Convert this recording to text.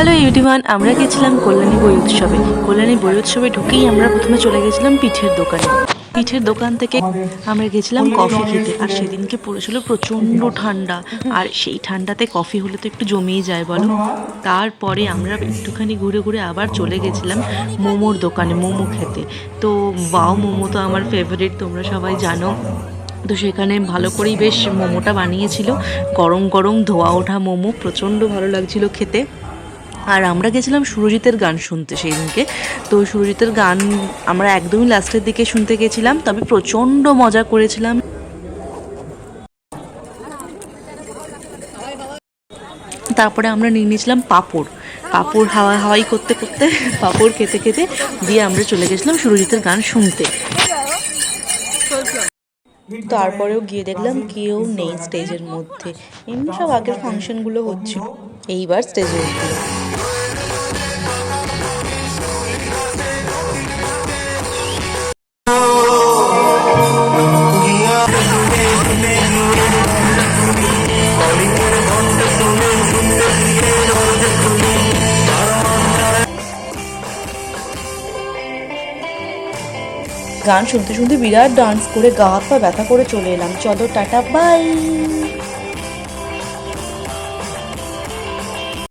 Hello everyone, আমরা গেছিলাম কল্যাণী বই উৎসবে। কল্যাণী বই উৎসবে ঢুকেই আমরা প্রথমে চলে গেছিলাম পিঠের দোকানে। পিঠের দোকান থেকে আমরা গেছিলাম কফি খেতে। আর সেদিনকে পড়েছিল প্রচণ্ড ঠান্ডা, আর সেই ঠান্ডাতে কফি হলে তো একটু জমেই যায় বলো। তারপরে আমরা একটুখানি ঘুরে ঘুরে আবার চলে গেছিলাম মোমোর দোকানে মোমো খেতে। তো ওয়াও, মোমো তো আমার ফেভারিট, তোমরা সবাই জানো। তো সেখানে ভালো করেই বেশ মোমোটা বানিয়েছিল, গরম গরম ধোয়া ওঠা মোমো, প্রচণ্ড ভালো লাগছিল খেতে। আর আমরা গেছিলাম সুরজিতের গান শুনতে সেই দিনকে। তো সুরজিতের গান আমরা একদমই লাস্টের দিকে শুনতে গেছিলাম, তবে প্রচণ্ড মজা করেছিলাম। তারপরে আমরা নিয়ে নিয়েছিলাম পাঁপড়। পাঁপড় হাওয়া হাওয়াই করতে করতে পাঁপড় খেতে খেতে দিয়ে আমরা চলে গেছিলাম সুরজিতের গান শুনতে। তারপরেও গিয়ে দেখলাম কেউ নেই স্টেজের মধ্যে, এমনি সব আগের ফাংশনগুলো হচ্ছে, এইবার স্টেজে উঠলো। গান শুনতে শুনতে বিরাট ডান্স করে গা হাত পা ব্যথা করে চলে এলাম। চলো টাটা বাই।